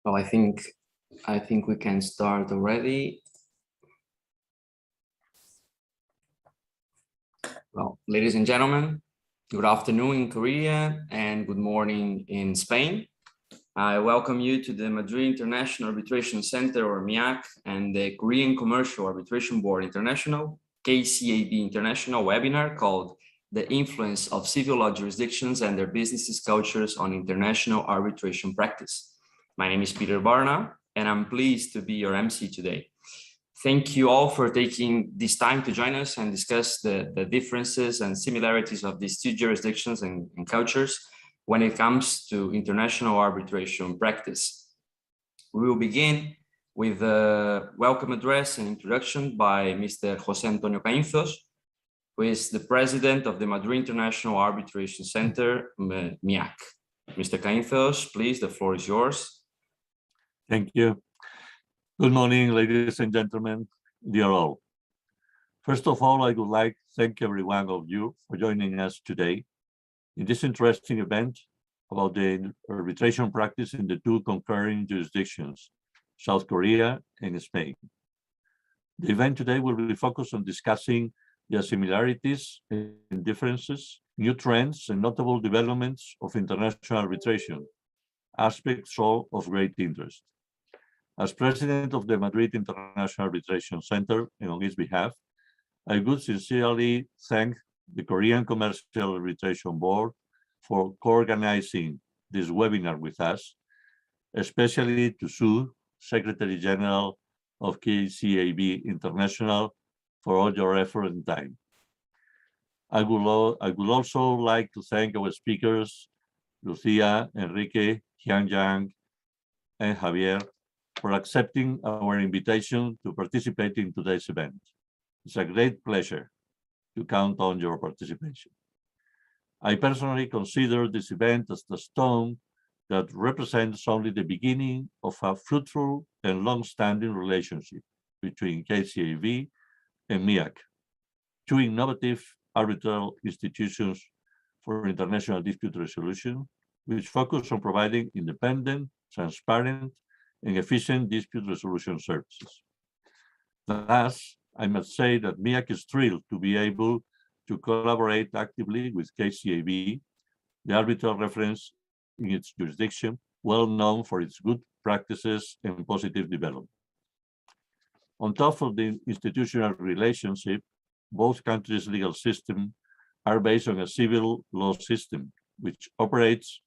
Well, I think we can start already. Well, ladies and gentlemen, good afternoon in Korea and good morning in Spain. I welcome you to the Madrid International Arbitration Center, or MIAC, and the Korean Commercial Arbitration Board International, KCAB International webinar called The Influence of Civil Law Jurisdictions and Their Businesses' Cultures on International Arbitration Practice. My name is Peter Barna, and I'm pleased to be your MC today. Thank you all for taking this time to join us and discuss the differences and similarities of these two jurisdictions and cultures when it comes to international arbitration practice. We will begin with a welcome address and introduction by Mr. José Antonio Caínzos, who is the president of the Madrid International Arbitration Center, MIAC. Mr. Caínzos, please, the floor is yours. Thank you. Good morning, ladies and gentlemen, dear all. First of all, I would like to thank every one of you for joining us today in this interesting event about the arbitration practice in the two concurring jurisdictions, South Korea and Spain. The event today will be focused on discussing the similarities and differences, new trends and notable developments of international arbitration, aspects all of great interest. As president of the Madrid International Arbitration Center, and on its behalf, I would sincerely thank the Korean Commercial Arbitration Board for co-organizing this webinar with us, especially to Sue, Secretary General of KCAB International, for all your effort and time. I would also like to thank our speakers, Lucia, Enrique, Hyun-Jang, and Javier, for accepting our invitation to participate in today's event. It's a great pleasure to count on your participation. I personally consider this event as the stone that represents only the beginning of a fruitful and long-standing relationship between KCAB and MIAC, two innovative arbitral institutions for international dispute resolution, which focus on providing independent, transparent, and efficient dispute resolution services. Thus, I must say that MIAC is thrilled to be able to collaborate actively with KCAB, the arbitral reference in its jurisdiction, well known for its good practices and positive development. On top of the institutional relationship, both countries' legal systems are based on a civil law system, which operates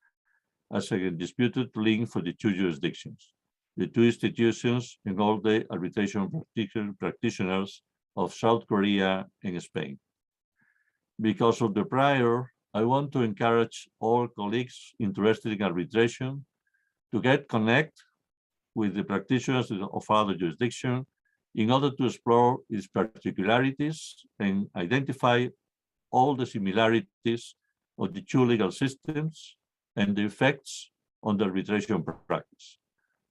as a disputed link for the two jurisdictions, the two institutions, and all the arbitration practitioners of South Korea and Spain. Because of the prior, I want to encourage all colleagues interested in arbitration to get connect with the practitioners of other jurisdictions in order to explore its particularities and identify all the similarities of the two legal systems and the effects on the arbitration practice,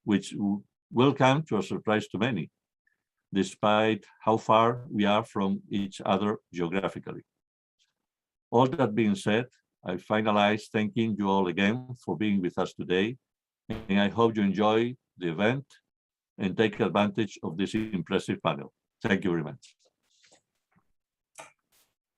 which will come to a surprise to many, despite how far we are from each other geographically. All that being said, I finalize thanking you all again for being with us today, and I hope you enjoy the event and take advantage of this impressive panel. Thank you very much.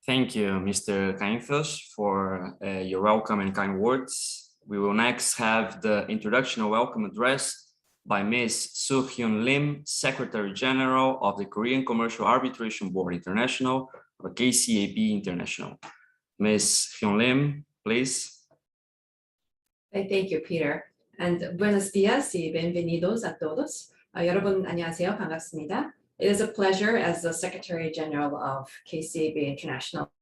Thank you, Mr. Caínzos, for your welcome and kind words. We will next have the introduction or welcome address by Ms. Soo-Hyun Lim, Secretary General of the Korean Commercial Arbitration Board International, or KCAB International. Ms. Hyun Lim, please. Thank you, Peter. And buenos días y bienvenidos a todos. 여러분 안녕하세요. 반갑습니다. It is a pleasure as the Secretary General of KCAB International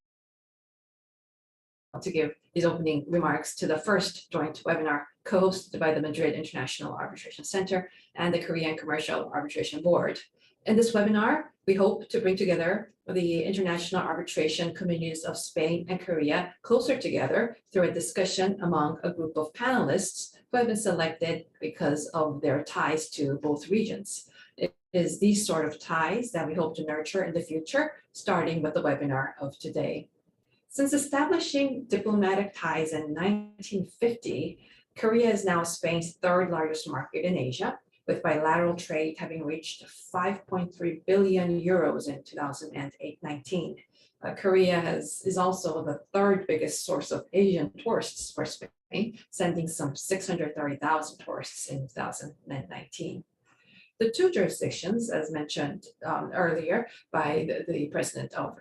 to give these opening remarks to the first joint webinar co-hosted by the Madrid International Arbitration Center and the Korean Commercial Arbitration Board. In this webinar, we hope to bring together the international arbitration communities of Spain and Korea closer together through a discussion among a group of panelists who have been selected because of their ties to both regions. It is these sort of ties that we hope to nurture in the future, starting with the webinar of today. Since establishing diplomatic ties in 1950, Korea is now Spain's third largest market in Asia, with bilateral trade having reached 5.3 billion euros in 2018-19. Korea is also the third biggest source of Asian tourists for Spain, sending some 630,000 tourists in 2019. The two jurisdictions, as mentioned earlier by the president of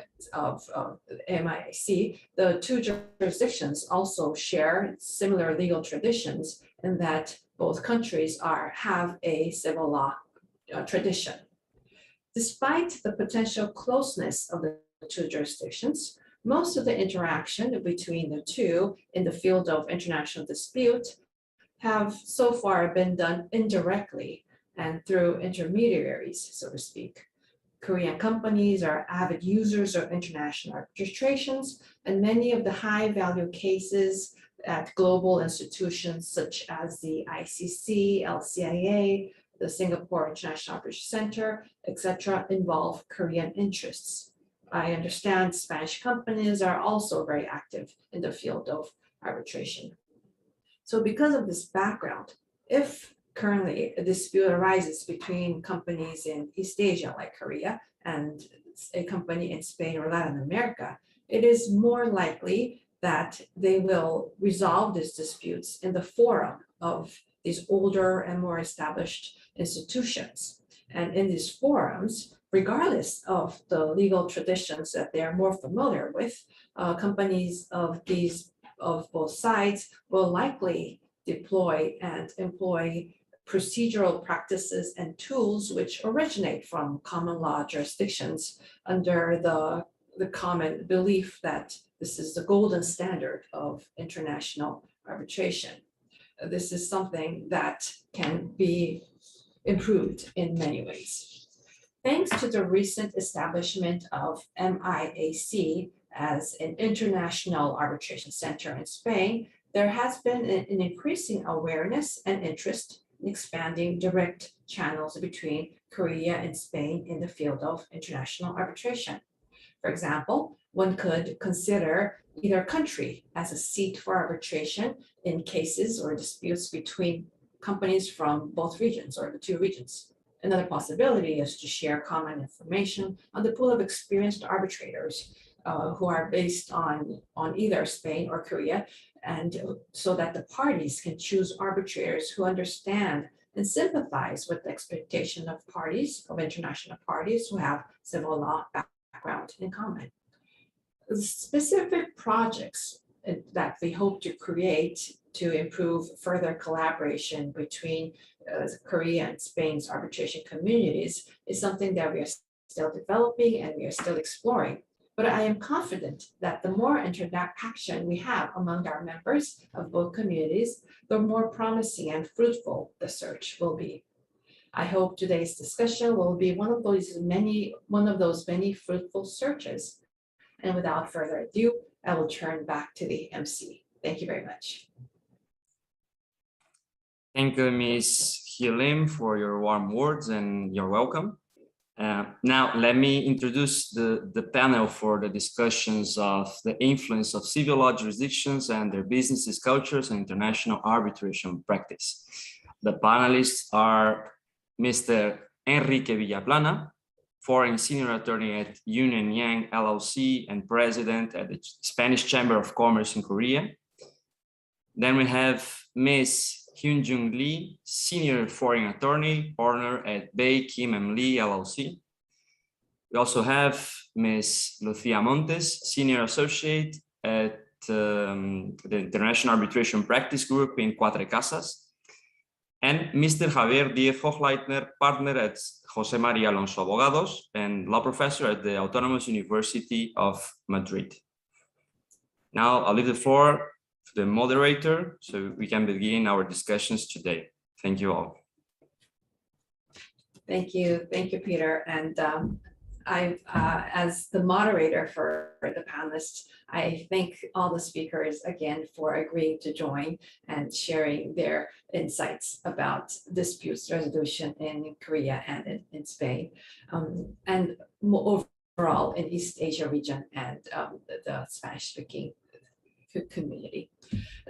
MIAC, the two jurisdictions also share similar legal traditions in that both countries have a civil law tradition. Despite the potential closeness of the two jurisdictions, most of the interaction between the two in the field of international dispute have so far been done indirectly and through intermediaries, so to speak. Korean companies are avid users of international arbitrations, and many of the high-value cases at global institutions such as the ICC, LCIA, the Singapore International Arbitration Center, etc., involve Korean interests. I understand Spanish companies are also very active in the field of arbitration. So because of this background, if currently a dispute arises between companies in East Asia like Korea and a company in Spain or Latin America, it is more likely that they will resolve these disputes in the forum of these older and more established institutions. And in these forums, regardless of the legal traditions that they are more familiar with, companies of both sides will likely deploy and employ procedural practices and tools which originate from common law jurisdictions under the common belief that this is the golden standard of international arbitration. This is something that can be improved in many ways. Thanks to the recent establishment of MIAC as an international arbitration center in Spain, there has been an increasing awareness and interest in expanding direct channels between Korea and Spain in the field of international arbitration. For example, one could consider either country as a seat for arbitration in cases or disputes between companies from both regions or the two regions. Another possibility is to share common information on the pool of experienced arbitrators who are based on either Spain or Korea, and so that the parties can choose arbitrators who understand and sympathize with the expectation of international parties who have civil law background in common. The specific projects that we hope to create to improve further collaboration between Korea and Spain's arbitration communities is something that we are still developing and we are still exploring. But I am confident that the more interaction we have among our members of both communities, the more promising and fruitful the search will be. I hope today's discussion will be one of those many fruitful searches. And without further ado, I will turn back to the MC. Thank you very much. Thank you, Ms. Hee-Lim, for your warm words, and you're welcome. Now, let me introduce the panel for the discussions of the influence of civil law jurisdictions and their businesses, cultures, and international arbitration practice. The panelists are Mr. Enrique Villaplana, foreign senior attorney at Union Yang LLC and president at the Spanish Chamber of Commerce in Korea. Then we have Ms. Hyun-Jung Lee, senior foreign attorney, partner at Bay, Kim & Lee LLC. We also have Ms. Lucia Montes, senior associate at the International Arbitration Practice Group in Cuatro Casas, and Mr. Javier Diez Hochleitner, partner at José María Alonso Abogados and law professor at the Autonomous University of Madrid. Now I'll leave the floor to the moderator so we can begin our discussions today. Thank you all. Thank you, Peter. And as the moderator for the panelists, I thank all the speakers again for agreeing to join and sharing their insights about disputes resolution in Korea and in Spain, and overall in East Asia region and the Spanish-speaking community.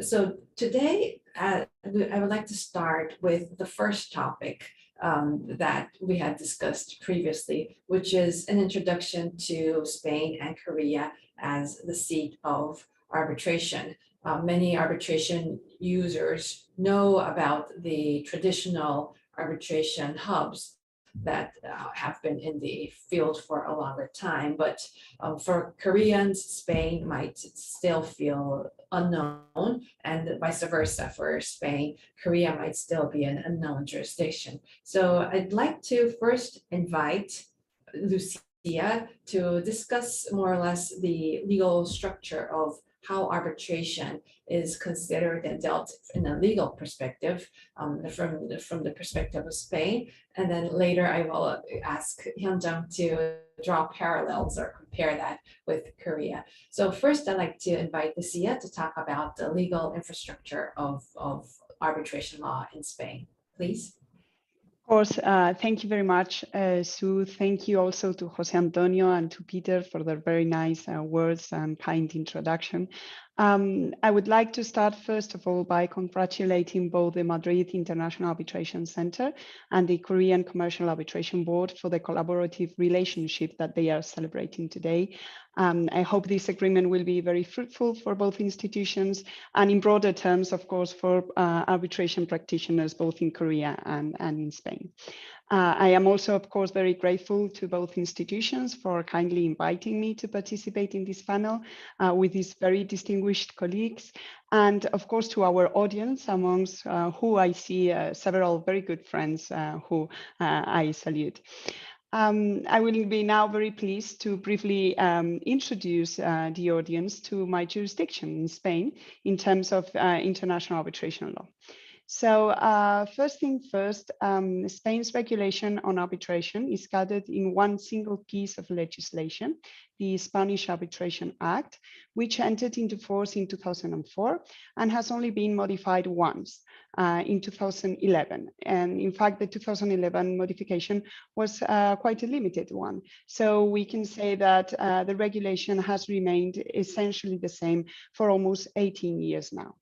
So today, I would like to start with the first topic that we had discussed previously, which is an introduction to Spain and Korea as the seat of arbitration. Many arbitration users know about the traditional arbitration hubs that have been in the field for a longer time, but for Koreans, Spain might still feel unknown, and vice versa for Spain, Korea might still be an unknown jurisdiction. So I'd like to first invite Lucia to discuss more or less the legal structure of how arbitration is considered and dealt in a legal perspective from the perspective of Spain. And then later I will ask Hyunjung to draw parallels or compare that with Korea. So first I'd like to invite Lucia to talk about the legal infrastructure of arbitration law in Spain, please. Of course, thank you very much, Sue. Thank you also to Jose Antonio and to Peter for their very nice words and kind introduction. I would like to start first of all by congratulating both the Madrid International Arbitration Center and the Korean Commercial Arbitration Board for the collaborative relationship that they are celebrating today. I hope this agreement will be very fruitful for both institutions and in broader terms, of course, for arbitration practitioners both in Korea and in Spain. I am also, of course, very grateful to both institutions for kindly inviting me to participate in this panel with these very distinguished colleagues, and of course to our audience, amongst who I see several very good friends who I salute. I will be now very pleased to briefly introduce the audience to my jurisdiction in Spain in terms of international arbitration law. So first thing first, Spain's regulation on arbitration is gathered in one single piece of legislation, the Spanish Arbitration Act, which entered into force in 2004 and has only been modified once in 2011. And in fact, the 2011 modification was quite a limited one. So we can say that the regulation has remained essentially the same for almost 18 years now.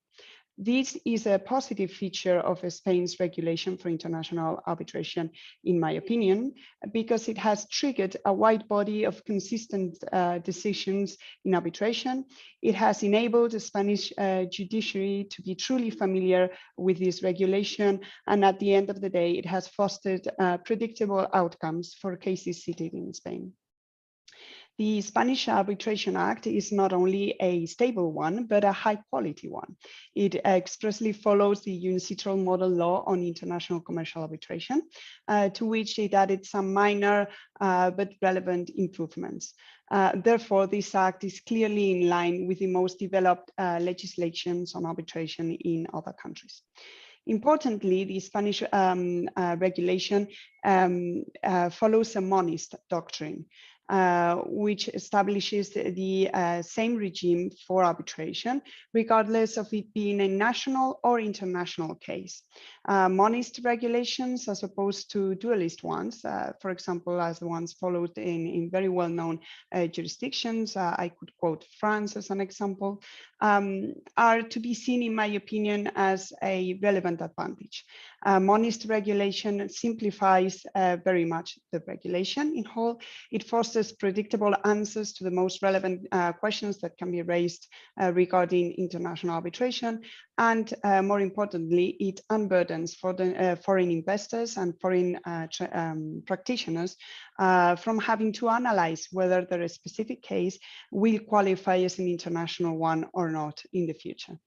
This is a positive feature of Spain's regulation for international arbitration, in my opinion, because it has triggered a wide body of consistent decisions in arbitration. It has enabled the Spanish judiciary to be truly familiar with this regulation. And at the end of the day, it has fostered predictable outcomes for cases seated in Spain. The Spanish Arbitration Act is not only a stable one, but a high quality one. It expressly follows the UNCITRAL model law on international commercial arbitration, to which it added some minor but relevant improvements. Therefore, this act is clearly in line with the most developed legislations on arbitration in other countries. Importantly, the Spanish regulation follows a monist doctrine, which establishes the same regime for arbitration, regardless of it being a national or international case. Monist regulations, as opposed to dualist ones, for example, as the ones followed in very well-known jurisdictions, I could quote France as an example, are to be seen, in my opinion, as a relevant advantage. Monist regulation simplifies very much the regulation in whole. It fosters predictable answers to the most relevant questions that can be raised regarding international arbitration. And more importantly, it unburdens for the foreign investors and foreign practitioners from having to analyze whether their specific case will qualify as an international one or not in the future.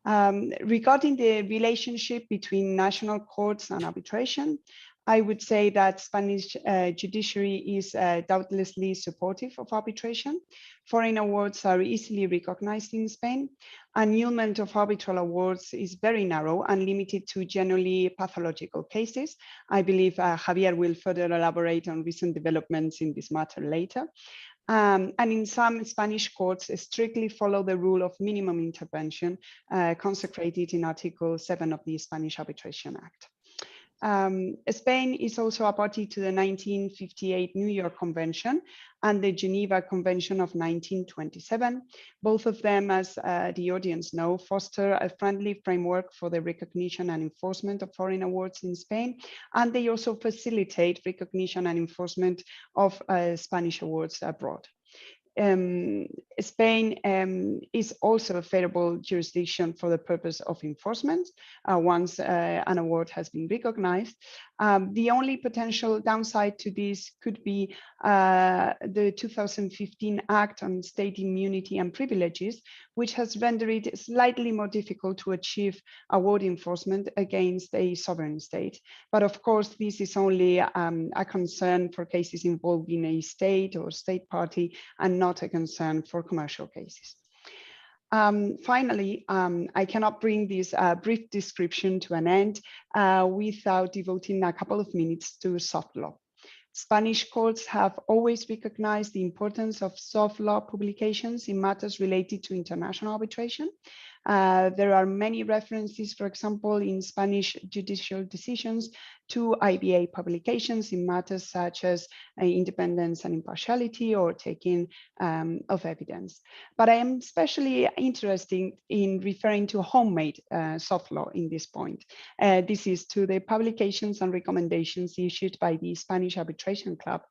Regarding the relationship between national courts and arbitration, I would say that Spanish judiciary is doubtlessly supportive of arbitration. Foreign awards are easily recognized in Spain. Annulment of arbitral awards is very narrow and limited to generally pathological cases. I believe Javier will further elaborate on recent developments in this matter later. And in some Spanish courts strictly follow the rule of minimum intervention consecrated in Article 7 of the Spanish Arbitration Act. Spain is also a party to the 1958 New York Convention and the Geneva Convention of 1927. Both of them, as the audience know, foster a friendly framework for the recognition and enforcement of foreign awards in Spain, and they also facilitate recognition and enforcement of Spanish awards abroad. Spain is also a favorable jurisdiction for the purpose of enforcement once an award has been recognized. The only potential downside to this could be the 2015 Act on State Immunity and Privileges, which has rendered it slightly more difficult to achieve award enforcement against a sovereign state. But of course, this is only a concern for cases involving a state or state party and not a concern for commercial cases. Finally, I cannot bring this brief description to an end without devoting a couple of minutes to soft law. Spanish courts have always recognized the importance of soft law publications in matters related to international arbitration. There are many references, for example, in Spanish judicial decisions to IBA publications in matters such as independence and impartiality or taking of evidence. But I am especially interested in referring to homemade soft law in this point. This is to the publications and recommendations issued by the Spanish Arbitration Club,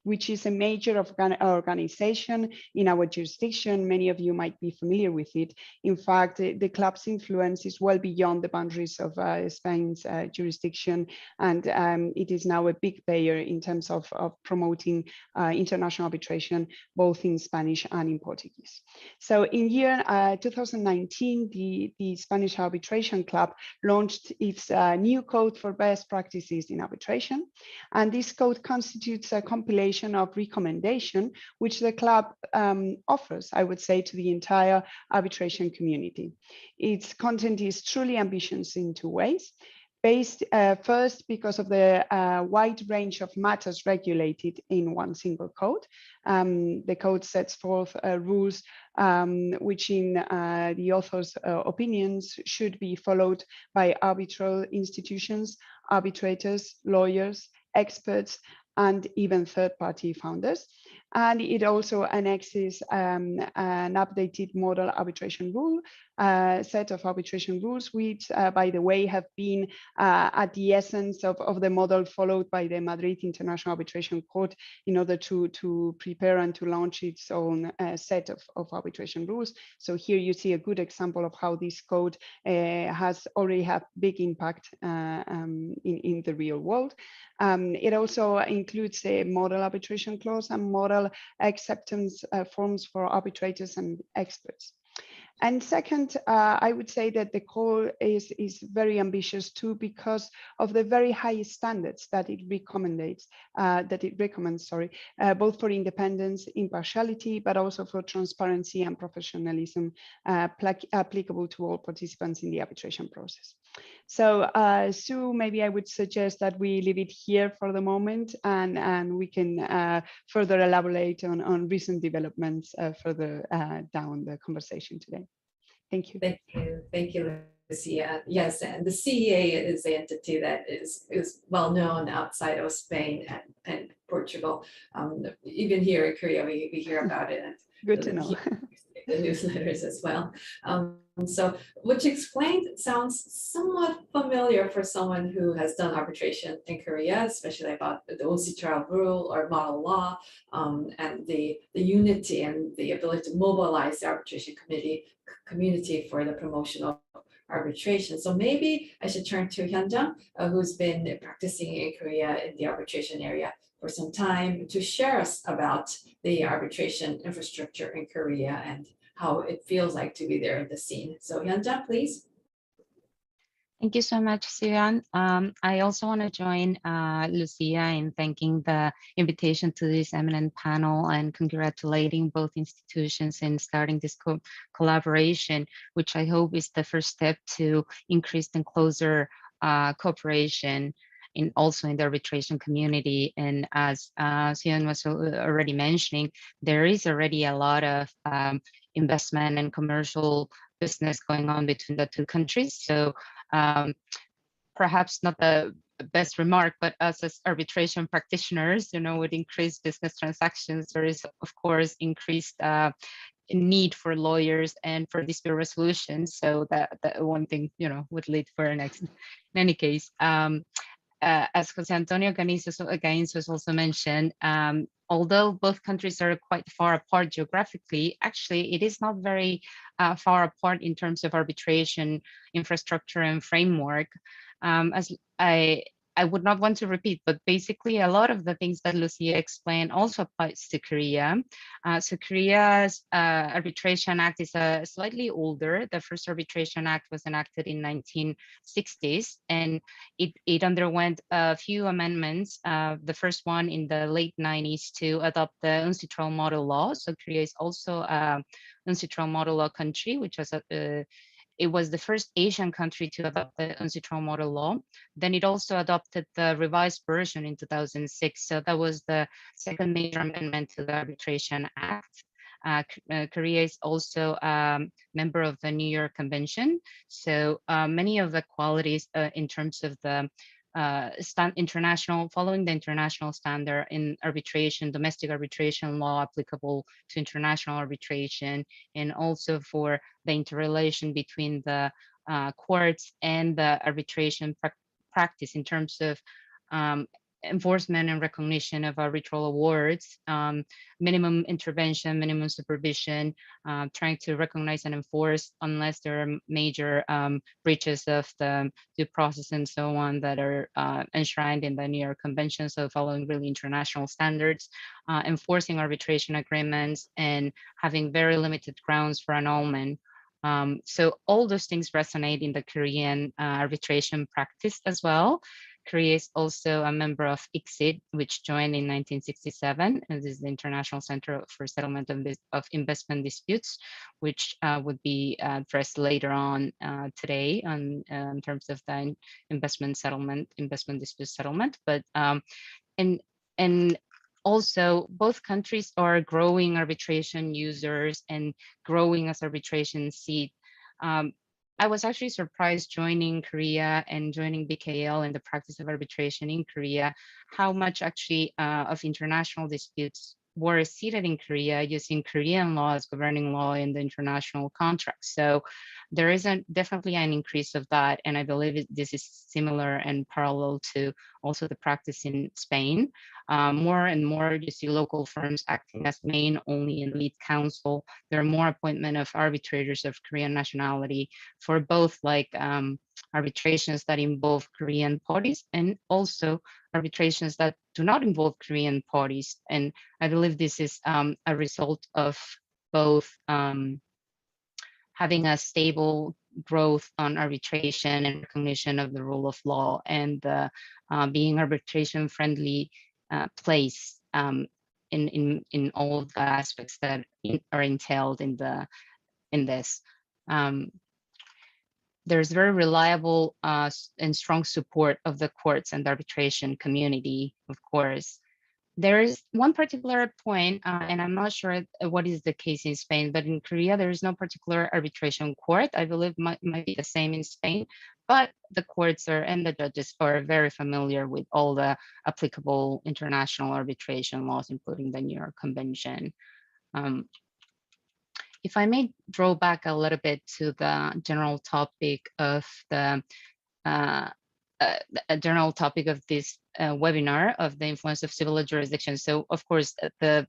which is a major organization in our jurisdiction. Many of you might be familiar with it. In fact, the club's influence is well beyond the boundaries of Spain's jurisdiction, and it is now a big player in terms of promoting international arbitration, both in Spanish and in Portuguese. So in year 2019, the Spanish Arbitration Club launched its new code for best practices in arbitration, and this code constitutes a compilation of recommendation which the club offers, I would say, to the entire arbitration community. Its content is truly ambitious in two ways. Based first because of the wide range of matters regulated in one single code. The code sets forth rules which in the author's opinions should be followed by arbitral institutions, arbitrators, lawyers, experts, and even third-party founders. And it also annexes an updated model arbitration rule, set of arbitration rules, which, by the way, have been at the essence of the model followed by the Madrid International Arbitration Court in order to prepare and to launch its own set of arbitration rules. So here you see a good example of how this code has already had big impact in the real world. It also includes a model arbitration clause and model acceptance forms for arbitrators and experts. And second, I would say that the call is very ambitious too because of the very high standards that it recommends, both for independence, impartiality, but also for transparency and professionalism applicable to all participants in the arbitration process. So Sue, maybe I would suggest that we leave it here for the moment and we can further elaborate on recent developments further down the conversation today. Thank you. Thank you, Lucia. Yes, and the CEA is the entity that is well known outside of Spain and Portugal. Even here in Korea, we hear about it. And good to know. The newsletters as well. So, which explained sounds somewhat familiar for someone who has done arbitration in Korea, especially about the OC-trial rule or model law, and the unity and the ability to mobilize the arbitration community for the promotion of arbitration. So maybe I should turn to Hyunjung, who's been practicing in Korea in the arbitration area for some time, to share us about the arbitration infrastructure in Korea and how it feels like to be there in the scene. So Hyunjung, please. Thank you so much, Sian. I also want to join Lucia in thanking the invitation to this eminent panel and congratulating both institutions in starting this collaboration, which I hope is the first step to increased and closer cooperation also in the arbitration community. And as Sian was already mentioning, there is already a lot of investment and commercial business going on between the two countries. So perhaps not the best remark, but us as arbitration practitioners, with increased business transactions, there is of course increased need for lawyers and for dispute resolution. So that one thing, would lead for next. In any case, as Jose Antonio Gainzos also mentioned, although both countries are quite far apart geographically, actually it is not very far apart in terms of arbitration infrastructure and framework. As I would not want to repeat, but basically a lot of the things that Lucia explained also applies to Korea. So Korea's Arbitration Act is slightly older. The first Arbitration Act was enacted in 1960s, and it underwent a few amendments. The first one in the late 90s to adopt the UNCITRAL model law. So Korea is also a UNCITRAL model law country, which was it was the first Asian country to adopt the UNCITRAL model law. Then it also adopted the revised version in 2006. So that was the second major amendment to the Arbitration Act. Korea is also a member of the New York Convention. So many of the qualities in terms of the following the international standard in arbitration, domestic arbitration law applicable to international arbitration, and also for the interrelation between the courts and the arbitration practice in terms of enforcement and recognition of arbitral awards, minimum intervention, minimum supervision, trying to recognize and enforce unless there are major breaches of the due process and so on that are enshrined in the New York Convention, so following really international standards, enforcing arbitration agreements, and having very limited grounds for annulment. So all those things resonate in the Korean arbitration practice as well. Korea is also a member of ICSID, which joined in 1967, and this is the International Center for Settlement of Investment Disputes, which would be addressed later on today in terms of the investment dispute settlement. But and also both countries are growing arbitration users and growing as arbitration seat. I was actually surprised joining Korea and joining BKL in the practice of arbitration in Korea, how much actually of international disputes were seated in Korea using Korean law as governing law in the international contracts. So there is definitely an increase of that. And I believe this is similar and parallel to also the practice in Spain. More and more you see local firms acting as main, only, and lead counsel. There are more appointment of arbitrators of Korean nationality for both arbitrations that involve Korean parties and also arbitrations that do not involve Korean parties. And I believe this is a result of both having a stable growth on arbitration and recognition of the rule of law, and being arbitration friendly place in all of the aspects that are entailed in this. There's very reliable and strong support of the courts and the arbitration community, of course. There is one particular point, and I'm not sure what is the case in Spain, but in Korea, there is no particular arbitration court. I believe might be the same in Spain, but the courts and the judges are very familiar with all the applicable international arbitration laws, including the New York Convention. If I may draw back a little bit to the general topic of this webinar of the influence of civil law jurisdiction. So of course, the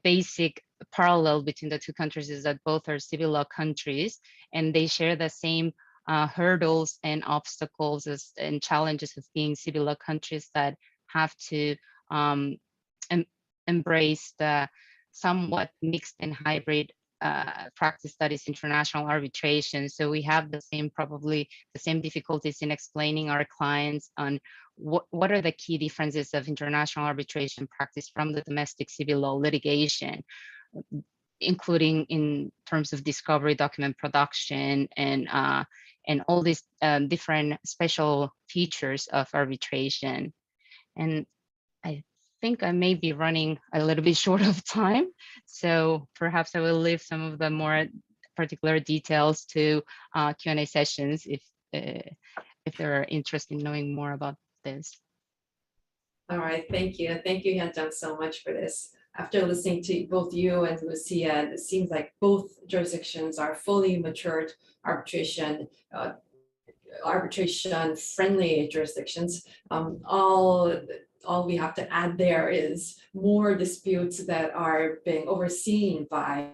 basic parallel between the two countries is that both are civil law countries, and they share the same hurdles and obstacles and challenges of being civil law countries that have to embrace the somewhat mixed and hybrid practice that is international arbitration. So we have probably the same difficulties in explaining our clients on what are the key differences of international arbitration practice from the domestic civil law litigation, including in terms of discovery, document production, and all these different special features of arbitration. And I think I may be running a little bit short of time, so perhaps I will leave some of the more particular details to Q&A sessions if they're interested in knowing more about this. All right, thank you. Thank you, Hyun-Jung, so much for this. After listening to both you and Lucia, it seems like both jurisdictions are fully matured arbitration friendly jurisdictions. All we have to add there is more disputes that are being overseen by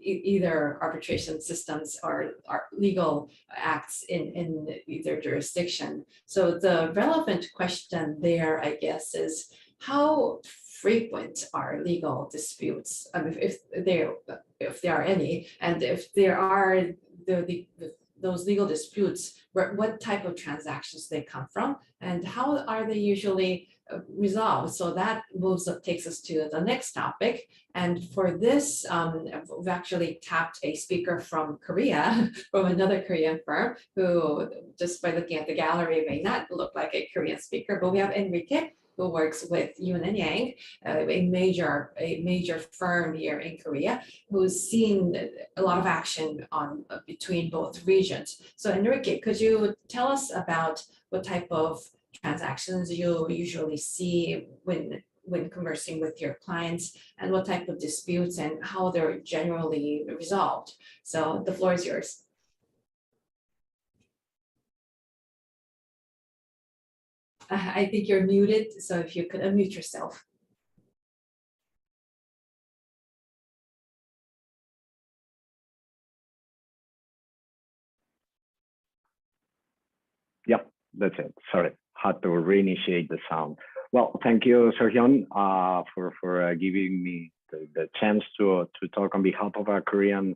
either arbitration systems or legal acts in either jurisdiction. So the relevant question there, I guess, is how frequent are legal disputes, if there are any, and if there are those legal disputes, what type of transactions they come from, and how are they usually resolved? So that takes us to the next topic. And for this, we've actually tapped a speaker from Korea, from another Korean firm, who just by looking at the gallery may not look like a Korean speaker, but we have Enrique, who works with Yoon and Yang, a major firm here in Korea, who's seen a lot of action on between both regions. So Enrique, could you tell us about what type of transactions you usually see when conversing with your clients, and what type of disputes and how they're generally resolved? So the floor is yours. I think you're muted, so if you could unmute yourself. Yep, that's it. Sorry, had to reinitiate the sound. Well, thank you, Serhion, for giving me the chance to talk on behalf of a Korean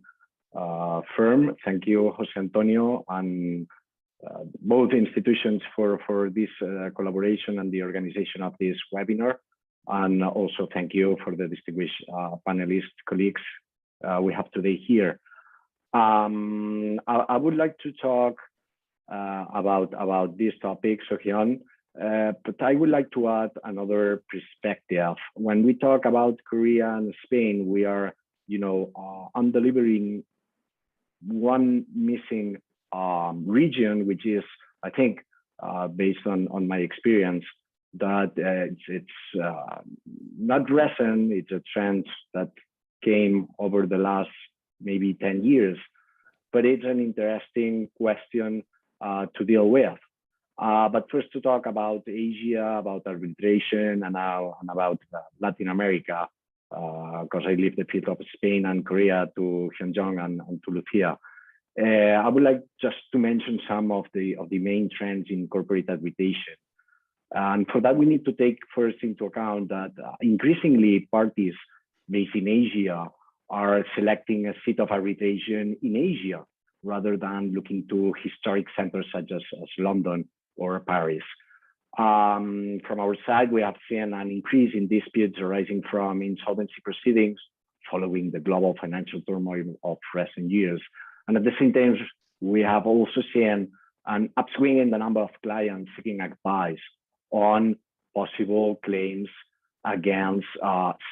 firm. Thank you, Jose Antonio, and both institutions for this collaboration and the organization of this webinar. And also thank you for the distinguished panelist colleagues we have today here. I would like to talk about this topic, Sohyun, but I would like to add another perspective. When we talk about Korea and Spain, we are, delivering one missing region, which is, I think, based on my experience, that it's not recent. It's a trend that came over the last maybe 10 years, but it's an interesting question to deal with. But first, to talk about Asia, about arbitration, and about Latin America, because I leave the field of Spain and Korea to Hyun-Jung and to Lucia. I would like just to mention some of the main trends in corporate arbitration. And for that, we need to take first into account that increasingly parties based in Asia are selecting a seat of arbitration in Asia rather than looking to historic centers such as London or Paris. From our side, we have seen an increase in disputes arising from insolvency proceedings following the global financial turmoil of recent years. And at the same time, we have also seen an upswing in the number of clients seeking advice on possible claims against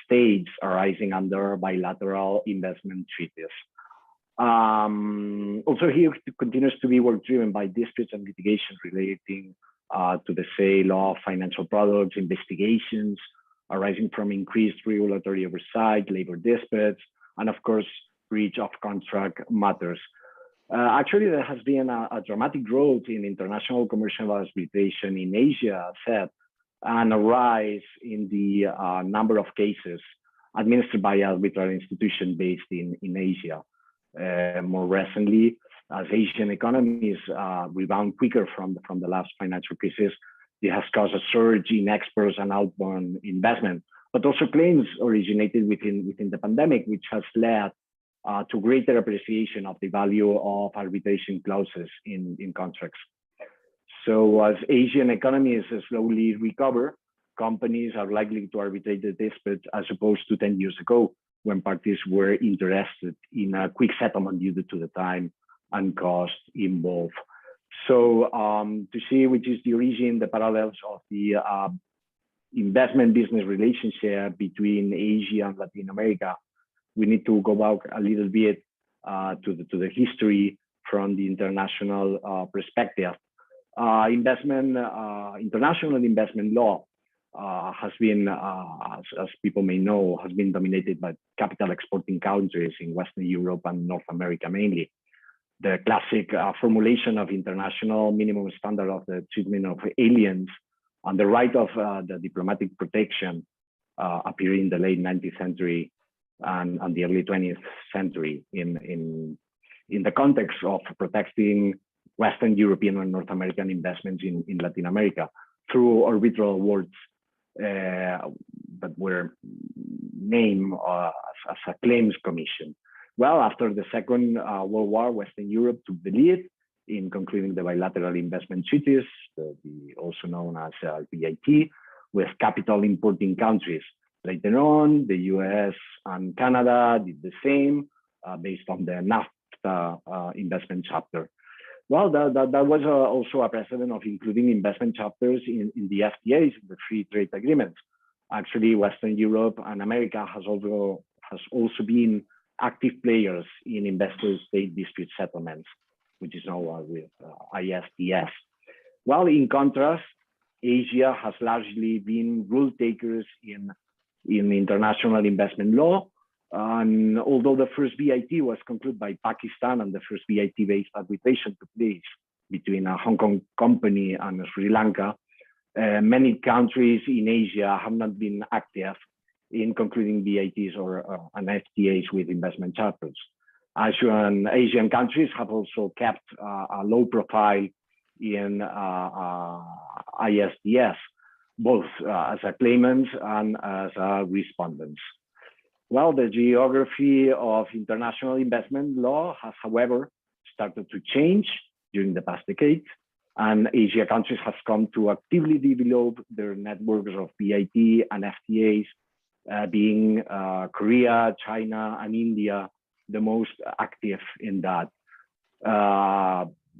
states arising under bilateral investment treaties. Also here continues to be work driven by disputes and litigation relating to the sale of financial products, investigations arising from increased regulatory oversight, labor disputes, and of course, breach of contract matters. Actually, there has been a dramatic growth in international commercial arbitration in Asia, and a rise in the number of cases administered by arbitral institutions based in Asia. More recently, as Asian economies rebound quicker from the last financial crisis, it has caused a surge in exports and outbound investment, but also claims originated within the pandemic, which has led to greater appreciation of the value of arbitration clauses in contracts. So as Asian economies slowly recover, companies are likely to arbitrate the dispute as opposed to 10 years ago, when parties were interested in a quick settlement due to the time and cost involved. So to see which is the origin, the parallels of the investment business relationship between Asia and Latin America, we need to go back a little bit to the history from the international perspective. international investment law has been, as people may know, has been dominated by capital exporting countries in Western Europe and North America mainly. The classic formulation of international minimum standard of the treatment of aliens and the right of the diplomatic protection appeared in the late 19th century and the early 20th century in the context of protecting Western European and North American investments in Latin America through arbitral awards that were named as a claims commission. Well, after the Second World War, Western Europe took the lead in concluding the bilateral investment treaties, also known as BIT, with capital importing countries. Later on, the US and Canada did the same based on the NAFTA investment chapter. Well, that was also a precedent of including investment chapters in the FTAs, the free trade agreements. Actually, Western Europe and America has also been active players in investor-state dispute settlements, which is known with ISDS. While in contrast, Asia has largely been rule takers in international investment law. And although the first BIT was concluded by Pakistan and the first BIT-based arbitration took place between a Hong Kong company and Sri Lanka, many countries in Asia have not been active in concluding BITs or an FTAs with investment chapters. Asian countries have also kept a low profile in ISDS, both as a claimants and as respondents. Well, the geography of international investment law has, however, started to change during the past decade, and Asia countries have come to actively develop their networks of BIT and FTAs, being Korea, China, and India the most active in that.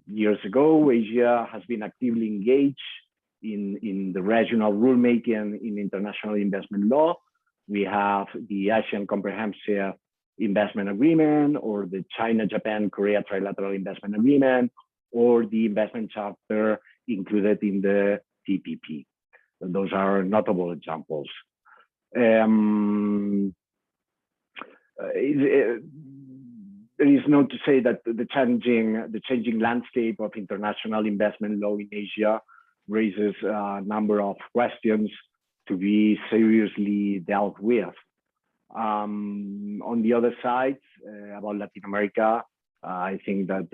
Years ago, Asia has been actively engaged in the regional rulemaking in international investment law. We have the Asian Comprehensive Investment Agreement, or the China-Japan-Korea Trilateral Investment Agreement, or the investment chapter included in the TPP. And those are notable examples. There is no to say that the changing landscape of international investment law in Asia raises a number of questions to be seriously dealt with. On the other side, about Latin America, I think that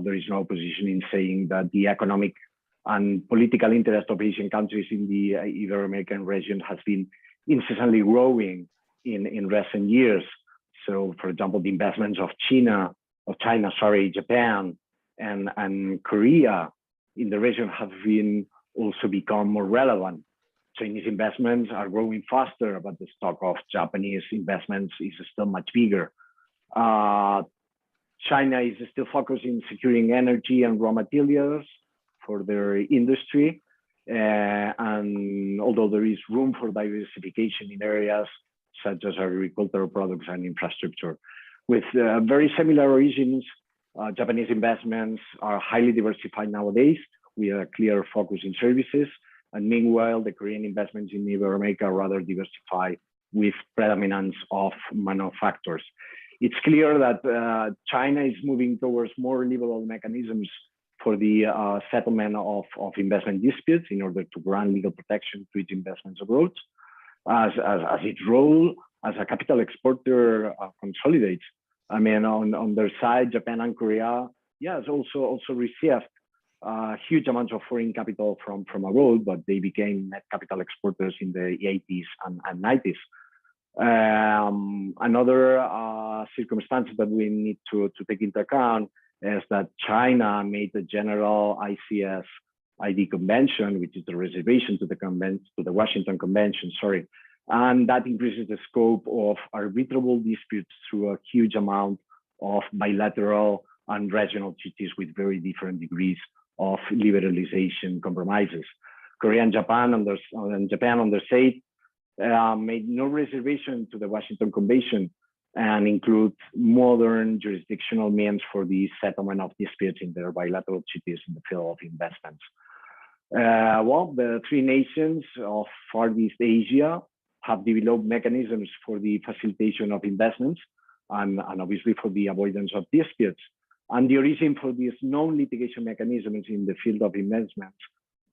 there is no opposition in saying that the economic and political interest of Asian countries in the Ibero-American region has been incessantly growing in recent years. So, for example, the investments of Japan and Korea in the region have also become more relevant. Chinese investments are growing faster, but the stock of Japanese investments is still much bigger. China is still focusing on securing energy and raw materials for their industry. And although there is room for diversification in areas such as agricultural products and infrastructure. With very similar origins, Japanese investments are highly diversified nowadays, with a clear focus in services. And meanwhile, the Korean investments in Ibero-America are rather diversified with predominance of manufacturers. It's clear that China is moving towards more liberal mechanisms for the settlement of investment disputes in order to grant legal protection to its investments abroad, as its role as a capital exporter consolidates. I mean, on their side, Japan and Korea, yes, also received huge amounts of foreign capital from abroad, but they became net capital exporters in the 80s and 90s. Another circumstance that we need to take into account is that China made the general ICS-ID convention, which is the reservation to the Washington Convention, sorry. And that increases the scope of arbitrable disputes through a huge amount of bilateral and regional treaties with very different degrees of liberalization compromises. Korea and Japan on their side made no reservation to the Washington Convention, and include modern jurisdictional means for the settlement of disputes in their bilateral treaties in the field of investments. Well, the three nations of Far East Asia have developed mechanisms for the facilitation of investments and obviously for the avoidance of disputes. And the origin for these non-litigation mechanisms in the field of investments,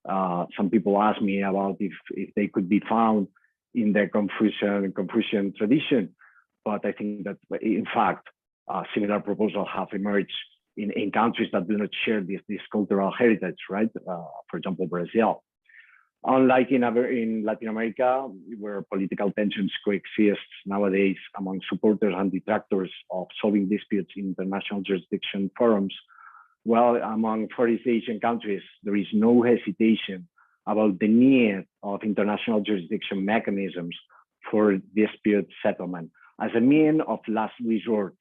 some people ask me about if they could be found in the Confucian tradition, but I think that in fact, similar proposals have emerged in countries that do not share this cultural heritage, right? For example, Brazil. Unlike in Latin America, where political tensions coexist nowadays among supporters and detractors of solving disputes in international jurisdiction forums, well, among Far East Asian countries, there is no hesitation about the need of international jurisdiction mechanisms for dispute settlement as a means of last resort,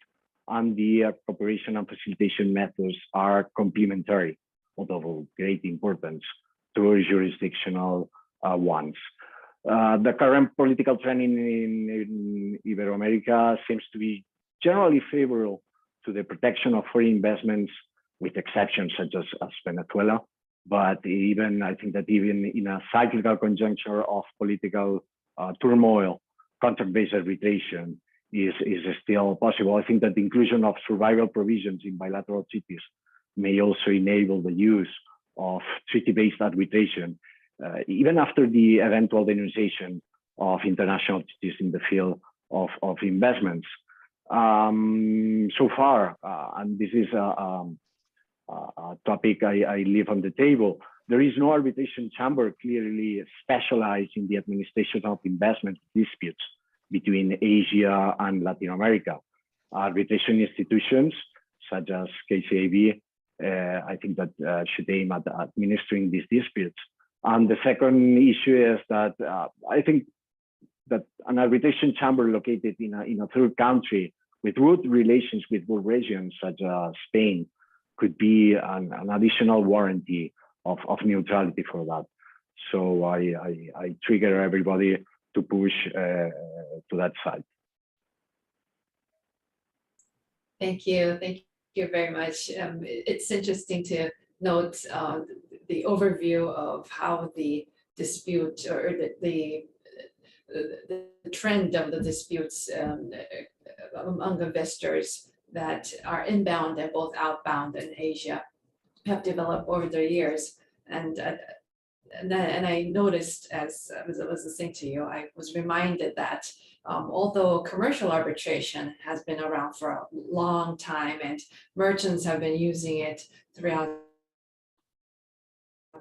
and the cooperation and facilitation methods are complementary, although of great importance to jurisdictional ones. The current political trend in Iberoamerica seems to be generally favorable to the protection of foreign investments, with exceptions such as Venezuela. But even I think that even in a cyclical conjuncture of political turmoil, contract-based arbitration is still possible. I think that the inclusion of survival provisions in bilateral treaties may also enable the use of treaty-based arbitration, even after the eventual denunciation of international treaties in the field of investments. So far, and this is a topic I leave on the table, there is no arbitration chamber clearly specialized in the administration of investment disputes between Asia and Latin America. Arbitration institutions such as KCAB, I think that should aim at administering these disputes. And the second issue is that I think that an arbitration chamber located in a third country with good relations with both regions, such as Spain, could be an additional warranty of neutrality for that. So I trigger everybody to push to that side. Thank you. Thank you very much. It's interesting to note the overview of how the dispute or the trend of the disputes among investors that are inbound and both outbound in Asia have developed over the years. And I noticed, as I was listening to you, I was reminded that although commercial arbitration has been around for a long time and merchants have been using it throughout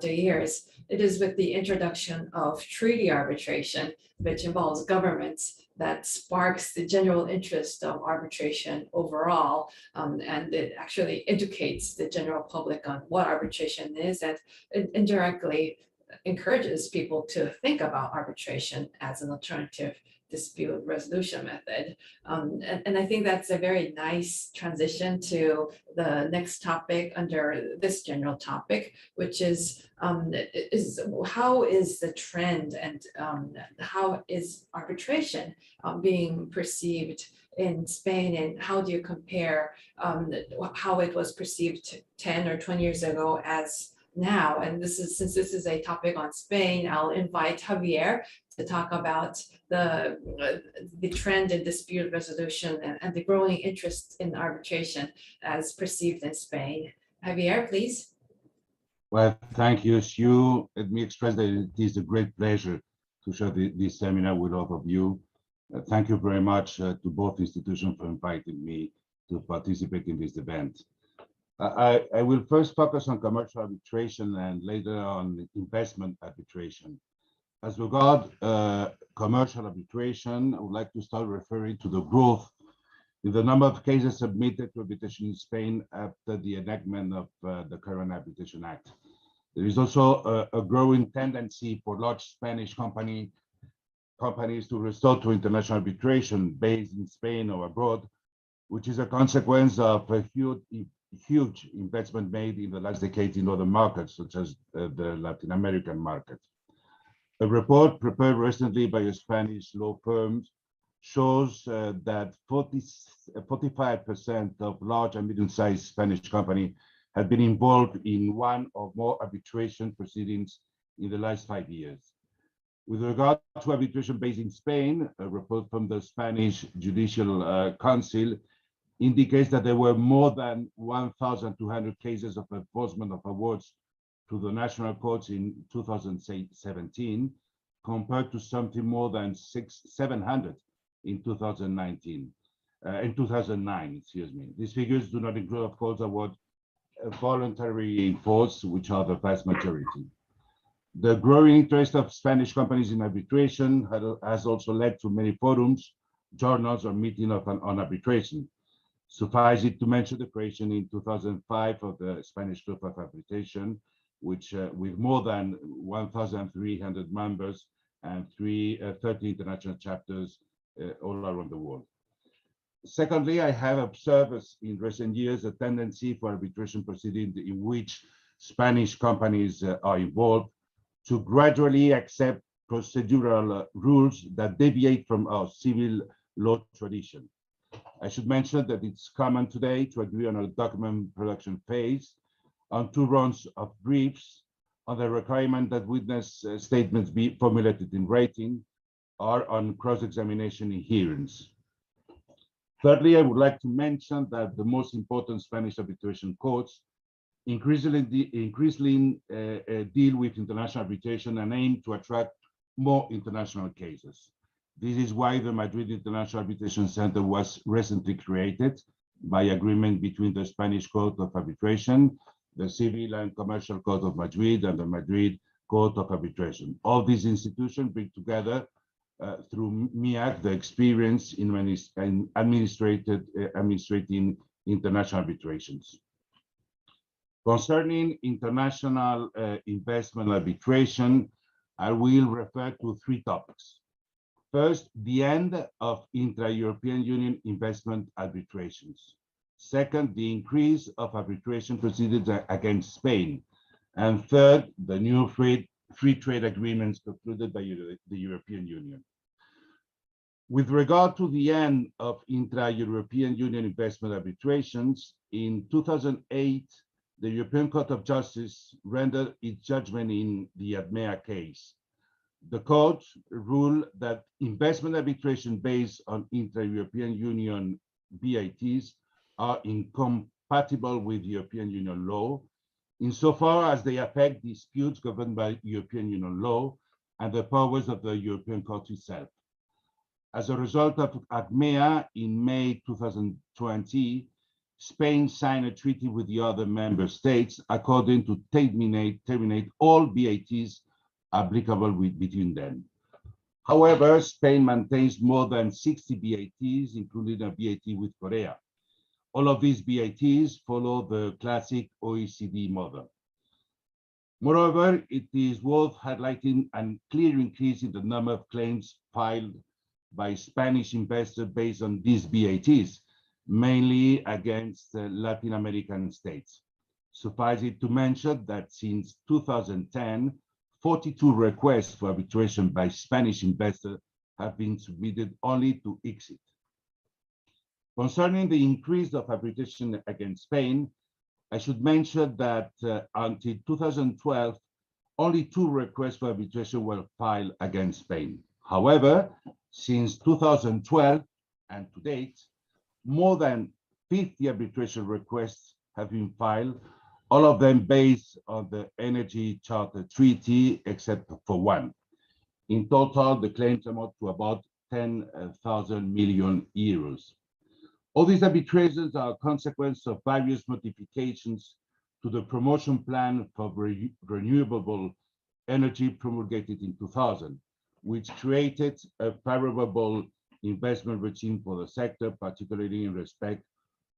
the years, it is with the introduction of treaty arbitration, which involves governments, that sparks the general interest of arbitration overall, and it actually educates the general public on what arbitration is, and it indirectly encourages people to think about arbitration as an alternative dispute resolution method. And I think that's a very nice transition to the next topic under this general topic, which is how is the trend and how is arbitration being perceived in Spain, and how do you compare how it was perceived 10 or 20 years ago as now? And since this is a topic on Spain, I'll invite Javier to talk about the trend in dispute resolution and the growing interest in arbitration as perceived in Spain. Javier, please. Well, thank you, Sue. Let me express that it is a great pleasure to share this seminar with all of you. Thank you very much to both institutions for inviting me to participate in this event. I will first focus on commercial arbitration and later on investment arbitration. As regard commercial arbitration, I would like to start referring to the growth in the number of cases submitted to arbitration in Spain after the enactment of the current Arbitration Act. There is also a growing tendency for large Spanish companies to resort to international arbitration based in Spain or abroad, which is a consequence of a huge investment made in the last decade in other markets, such as the Latin American market. A report prepared recently by a Spanish law firm shows that 45% of large and medium-sized Spanish companies have been involved in one or more arbitration proceedings in the last 5 years. With regard to arbitration based in Spain, a report from the Spanish Judicial Council indicates that there were more than 1,200 cases of enforcement of awards to the national courts in 2017, compared to something more than 700 in 2009, excuse me. These figures do not include, of course, award voluntary enforced, which are the vast majority. The growing interest of Spanish companies in arbitration has also led to many forums, journals, or meetings on arbitration. Suffice it to mention the creation in 2005 of the Spanish Club of Arbitration, which with more than 1,300 members and 30 international chapters all around the world. Secondly, I have observed in recent years a tendency for arbitration proceedings in which Spanish companies are involved to gradually accept procedural rules that deviate from our civil law tradition. I should mention that it's common today to agree on a document production phase, on 2 rounds of briefs, on the requirement that witness statements be formulated in writing, or on cross-examination in hearings. Thirdly, I would like to mention that the most important Spanish arbitration courts increasingly deal with international arbitration and aim to attract more international cases. This is why the Madrid International Arbitration Center was recently created by agreement between the Spanish Court of Arbitration, the Civil and Commercial Court of Madrid, and the Madrid Court of Arbitration. All these institutions bring together through MIAC the experience in administrating international arbitrations. Concerning international investment arbitration, I will refer to 3 topics. First, the end of intra-European Union investment arbitrations. Second, the increase of arbitration proceedings against Spain. And third, the new free trade agreements concluded by the European Union. With regard to the end of intra-European Union investment arbitrations, in 2008, the European Court of Justice rendered its judgment in the ADMEA case. The court ruled that investment arbitration based on intra-European Union BITs are incompatible with European Union law, insofar as they affect disputes governed by European Union law and the powers of the European Court itself. As a result of ADMEA, in May 2020, Spain signed a treaty with the other member states according to terminate all BITs applicable between them. However, Spain maintains more than 60 BITs, including a BIT with Korea. All of these BITs follow the classic OECD model. Moreover, it is worth highlighting a clear increase in the number of claims filed by Spanish investors based on these BITs, mainly against Latin American states. Suffice it to mention that since 2010, 42 requests for arbitration by Spanish investors have been submitted only to ICSID. Concerning the increase of arbitration against Spain, I should mention that until 2012, only 2 requests for arbitration were filed against Spain. However, since 2012 and to date, more than 50 arbitration requests have been filed, all of them based on the Energy Charter Treaty, except for 1. In total, the claims amount to about 10,000 million euros. All these arbitrations are a consequence of various modifications to the promotion plan for renewable energy promulgated in 2000, which created a favorable investment regime for the sector, particularly in respect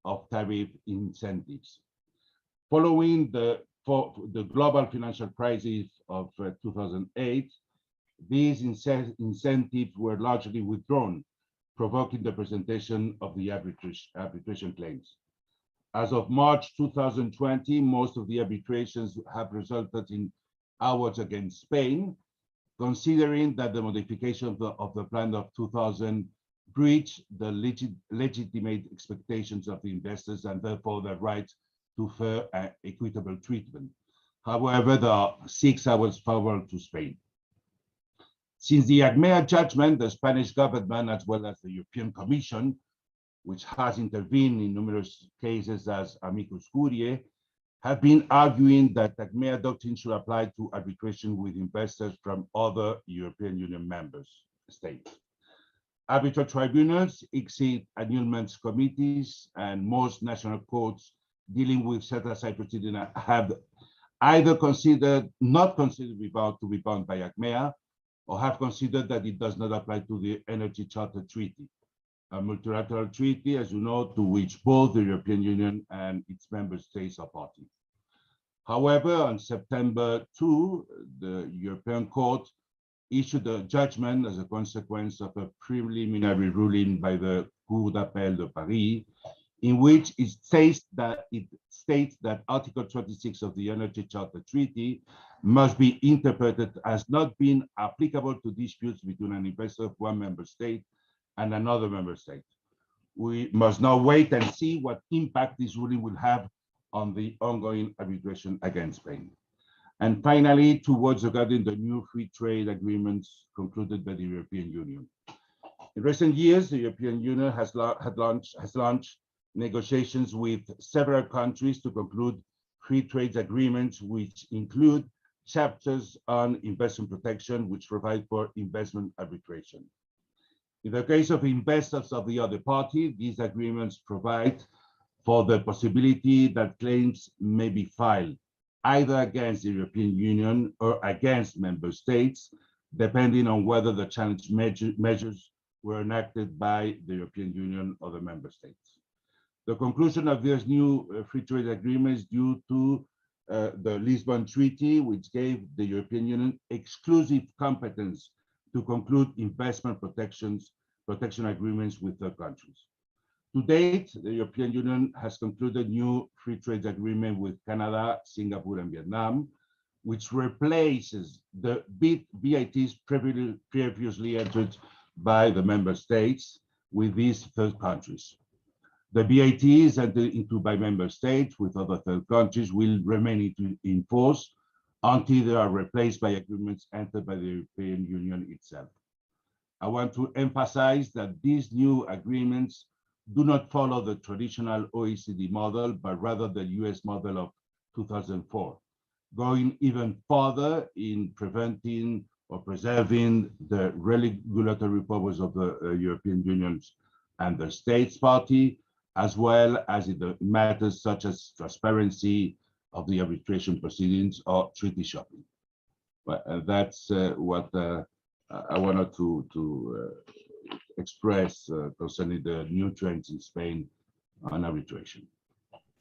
of tariff incentives. Following the global financial crisis of 2008, these incentives were largely withdrawn, provoking the presentation of the arbitration claims. As of March 2020, most of the arbitrations have resulted in awards against Spain, considering that the modification of the plan of 2000 breach the legitimate expectations of the investors and therefore their right to fair and equitable treatment. However, there are 6 hours favorable to Spain. Since the ACMEA judgment, the Spanish government, as well as the European Commission, which has intervened in numerous cases as amicus curiae, have been arguing that ACMEA doctrine should apply to arbitration with investors from other European Union states. Arbitral tribunals, ICSID annulments committees, and most national courts dealing with set-aside proceedings have either not considered to be bound by ACMEA, or have considered that it does not apply to the Energy Charter Treaty, a multilateral treaty, as you know, to which both the European Union and its member states are party. However, on September 2, the European Court issued a judgment as a consequence of a preliminary ruling by the Cour d'appel de Paris, in which it states that Article 26 of the Energy Charter Treaty must be interpreted as not being applicable to disputes between an investor of one member state and another member state. We must now wait and see what impact this ruling will have on the ongoing arbitration against Spain. And finally, 2 words regarding the new free trade agreements concluded by the European Union. In recent years, the European Union has launched negotiations with several countries to conclude free trade agreements, which include chapters on investment protection, which provide for investment arbitration. In the case of investors of the other party, these agreements provide for the possibility that claims may be filed either against the European Union or against member states, depending on whether the challenge measures were enacted by the European Union or the member states. The conclusion of this new free trade agreement is due to the Lisbon Treaty, which gave the European Union exclusive competence to conclude investment protection agreements with third countries. To date, the European Union has concluded new free trade agreement with Canada, Singapore, and Vietnam, which replaces the BITs previously entered by the member states with these third countries. The BITs entered into by member states with other third countries will remain in force until they are replaced by agreements entered by the European Union itself. I want to emphasize that these new agreements do not follow the traditional OECD model, but rather the US model of 2004, going even further in preventing or preserving the regulatory powers of the European Union and the states party, as well as in the matters such as transparency of the arbitration proceedings or treaty shopping. But that's what I wanted to express concerning the new trends in Spain on arbitration.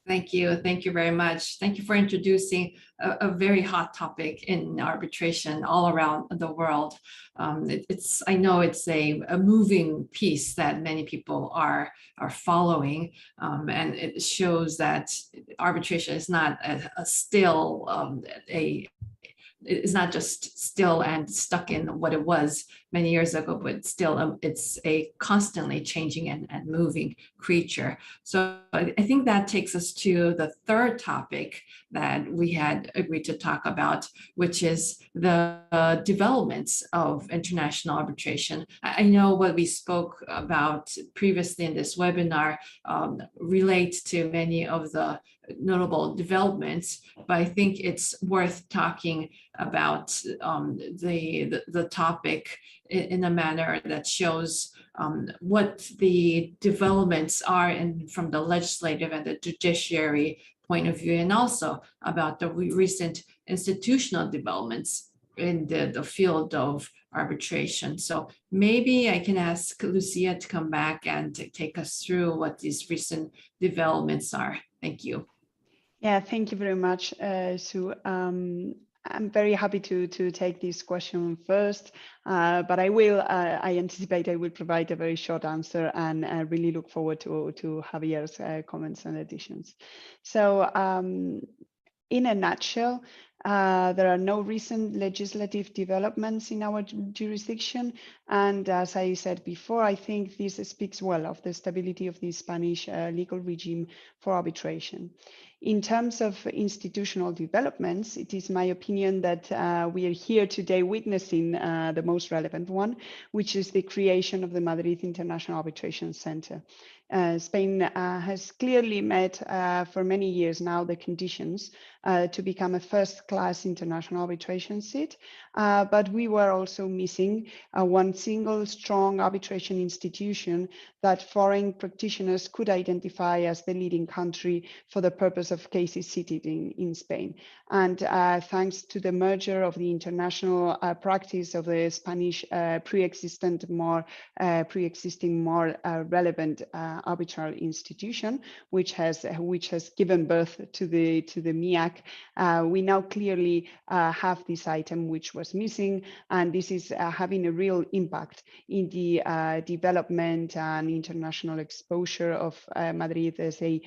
Thank you. Thank you very much. Thank you for introducing a very hot topic in arbitration all around the world. I know it's a moving piece that many people are following, and it shows that arbitration is not it's not just still and stuck in what it was many years ago, but still it's a constantly changing and moving creature. So I think that takes us to the third topic that we had agreed to talk about, which is the developments of international arbitration. I know what we spoke about previously in this webinar relates to many of the notable developments, but I think it's worth talking about the topic in a manner that shows what the developments are from the legislative and the judiciary point of view, and also about the recent institutional developments in the field of arbitration. So maybe I can ask Lucia to come back and take us through what these recent developments are. Thank you. Yeah, thank you very much, Sue. I'm very happy to take this question first, but I anticipate I will provide a very short answer, and I really look forward to Javier's comments and additions. So in a nutshell, there are no recent legislative developments in our jurisdiction, And as I said before, I think this speaks well of the stability of the Spanish legal regime for arbitration. In terms of institutional developments, it is my opinion that we are here today witnessing the most relevant one, which is the creation of the Madrid International Arbitration Center. Spain has clearly met for many years now the conditions to become a first-class international arbitration seat, but we were also missing one single strong arbitration institution that foreign practitioners could identify as the leading country for the purpose of cases seated in Spain. And thanks to the merger of the international practice of the Spanish pre-existing more relevant arbitral institution, which has given birth to the MIAC, we now clearly have this item which was missing, and this is having a real impact in the development and international exposure of Madrid as a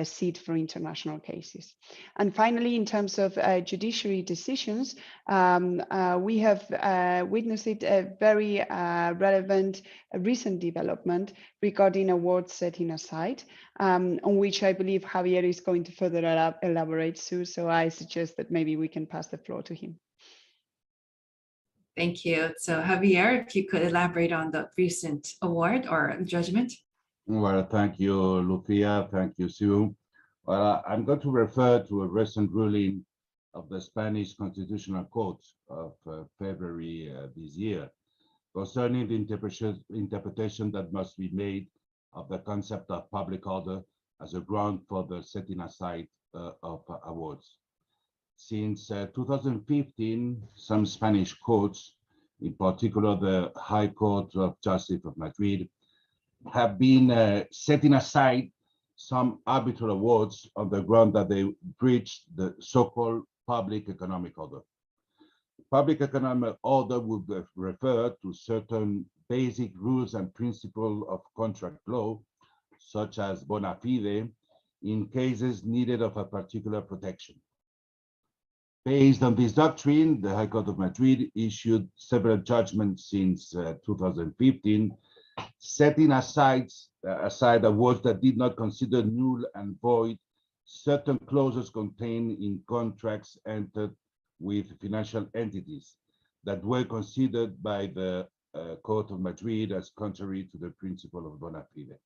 seat for international cases. And finally, in terms of judiciary decisions, we have witnessed a very relevant recent development regarding awards setting aside, on which I believe Javier is going to further elaborate soon. So I suggest that maybe we can pass the floor to him. Thank you. So Javier, if you could elaborate on the recent award or judgment. Well, thank you, Lucia. Thank you, Sue. Well, I'm going to refer to a recent ruling of the Spanish Constitutional Court of February this year concerning the interpretation that must be made of the concept of public order as a ground for the setting aside of awards. Since 2015, some Spanish courts, in particular the High Court of Justice of Madrid, have been setting aside some arbitral awards on the ground that they breached the so-called public economic order. Public economic order would refer to certain basic rules and principles of contract law, such as bona fide, in cases needed of a particular protection. Based on this doctrine, the High Court of Madrid issued several judgments since 2015, setting aside awards that did not consider null and void certain clauses contained in contracts entered with financial entities that were considered by the Court of Madrid as contrary to the principle of bona fide.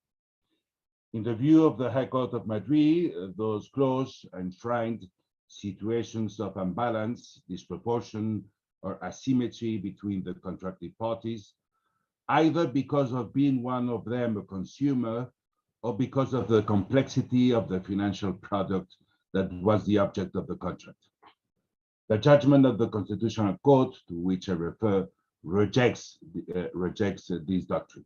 In the view of the High Court of Madrid, those clauses enshrined situations of imbalance, disproportion, or asymmetry between the contracting parties, either because of being one of them a consumer or because of the complexity of the financial product that was the object of the contract. The judgment of the Constitutional Court, to which I refer, rejects this doctrine,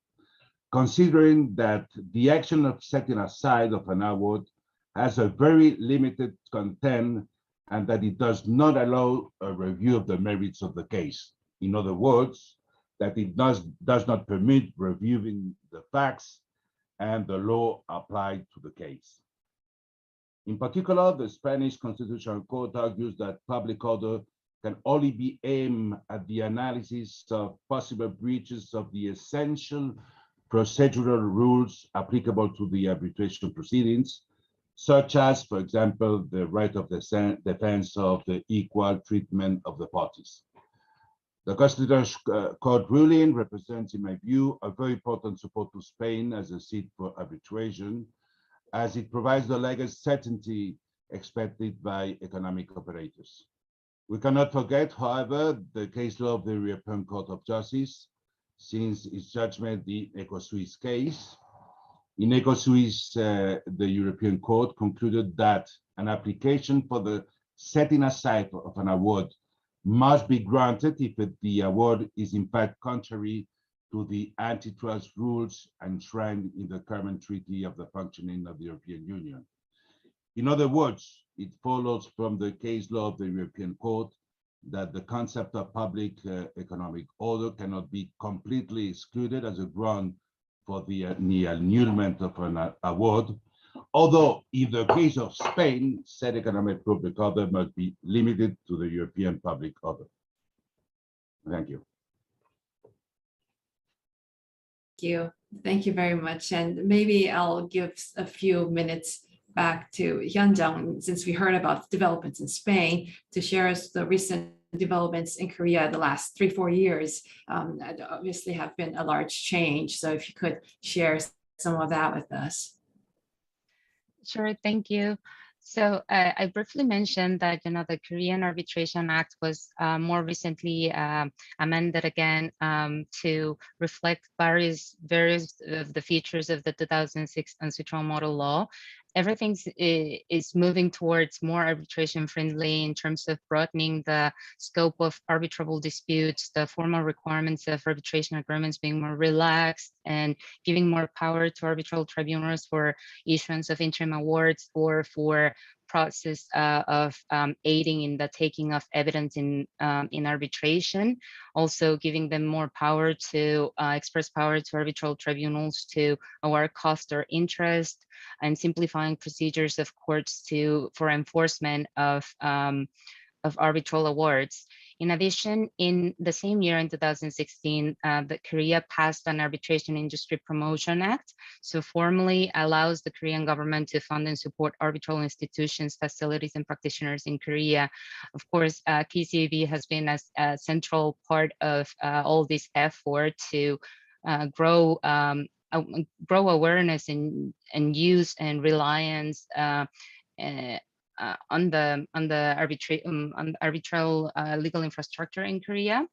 considering that the action of setting aside of an award has a very limited content and that it does not allow a review of the merits of the case. In other words, that it does not permit reviewing the facts and the law applied to the case. In particular, the Spanish Constitutional Court argues that public order can only be aimed at the analysis of possible breaches of the essential procedural rules applicable to the arbitration proceedings, such as, for example, the right of defense of the equal treatment of the parties. The Constitutional Court ruling represents, in my view, a very important support to Spain as a seat for arbitration, as it provides the legal certainty expected by economic operators. We cannot forget, however, the case law of the European Court of Justice, since its judgment, the EcoSuisse case. In EcoSuisse, the European Court concluded that an application for the setting aside of an award must be granted if the award is in fact contrary to the antitrust rules enshrined in the current Treaty of the Functioning of the European Union. In other words, it follows from the case law of the European Court that the concept of public economic order cannot be completely excluded as a ground for the annulment of an award, although in the case of Spain, said economic public order must be limited to the European public order. Thank you. you. Thank you very much. And maybe I'll give a few minutes back to Hyunjung, since we heard about developments in Spain, to share us the recent developments in Korea the last 3-4 years. Obviously have been a large change. So if you could share some of that with us. Sure, thank you. So I briefly mentioned that the Korean Arbitration Act was more recently amended again to reflect various of the features of the 2006 ancestral model law. Everything is moving towards more arbitration friendly in terms of broadening the scope of arbitrable disputes, the formal requirements of arbitration agreements being more relaxed, and giving more power to arbitral tribunals for issuance of interim awards or for process of aiding in the taking of evidence in arbitration, also giving them more power to express power to arbitral tribunals to award cost or interest, and simplifying procedures of courts for enforcement of arbitral awards. In addition, in the same year, in 2016, Korea passed an Arbitration Industry Promotion Act, so formally allows the Korean government to fund and support arbitral institutions, facilities, and practitioners in Korea. Of course, KCAB has been a central part of all this effort to grow awareness and use and reliance on the arbitral legal infrastructure in Korea.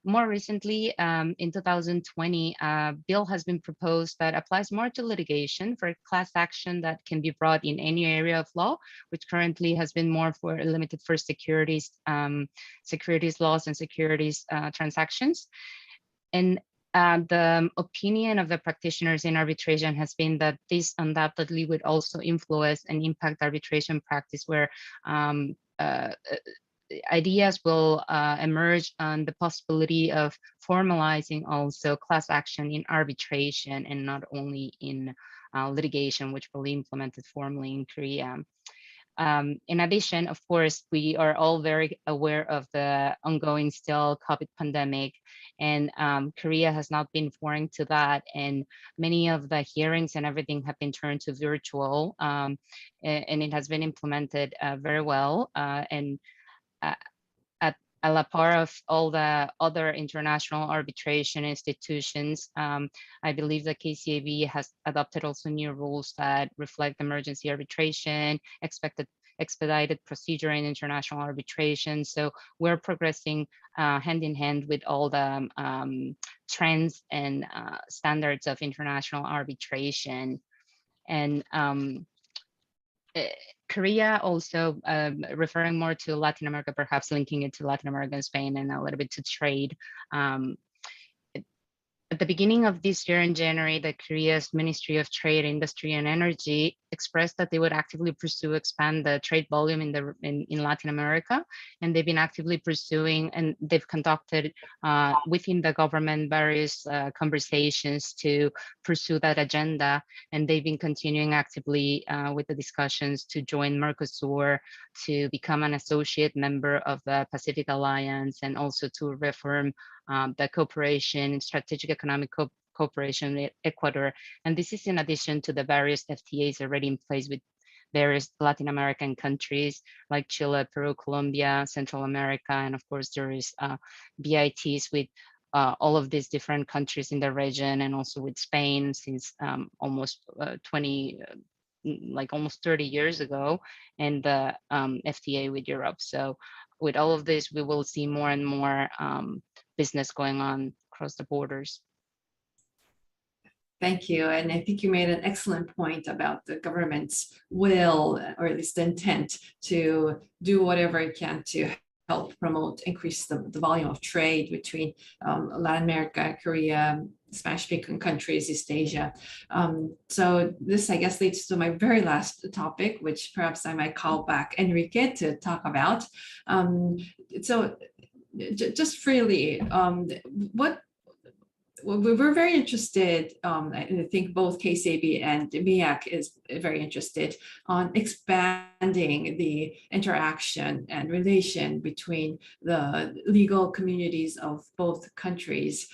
More recently, in 2020, a bill has been proposed that applies more to litigation for class action that can be brought in any area of law, which currently has been more limited for securities laws and securities transactions. And the opinion of the practitioners in arbitration has been that this undoubtedly would also influence and impact arbitration practice, where ideas will emerge on the possibility of formalizing also class action in arbitration and not only in litigation, which will be implemented formally in Korea. In addition, of course, we are all very aware of the ongoing still COVID pandemic, and Korea has not been foreign to that. And many of the hearings and everything have been turned to virtual, and it has been implemented very well. And at la par of all the other international arbitration institutions, I believe that KCAB has adopted also new rules that reflect emergency arbitration, expedited procedure in international arbitration. So we're progressing hand in hand with all the trends and standards of international arbitration. And Korea also, referring more to Latin America, perhaps linking it to Latin America and Spain and a little bit to trade. At the beginning of this year in January, the Korea's Ministry of Trade, Industry and Energy expressed that they would actively expand the trade volume in Latin America. And they've been actively pursuing, and they've conducted within the government various conversations to pursue that agenda. And they've been continuing actively with the discussions to join Mercosur, to become an associate member of the Pacific Alliance, and also to reform the cooperation, strategic economic cooperation with Ecuador. And this is in addition to the various FTAs already in place with various Latin American countries like Chile, Peru, Colombia, Central America, and of course there is BITs with all of these different countries in the region, and also with Spain since almost 30 years ago, and the FTA with Europe. So with all of this, we will see more and more business going on across the borders. Thank you. And I think you made an excellent point about the government's will, or at least intent, to do whatever it can to help promote, increase the volume of trade between Latin America, Korea, Spanish-speaking countries, East Asia. So this, I guess, leads to my very last topic, which perhaps I might call back Enrique to talk about. So just freely, we're very interested, I think both KCAB and MIAC is very interested on expanding the interaction and relation between the legal communities of both countries.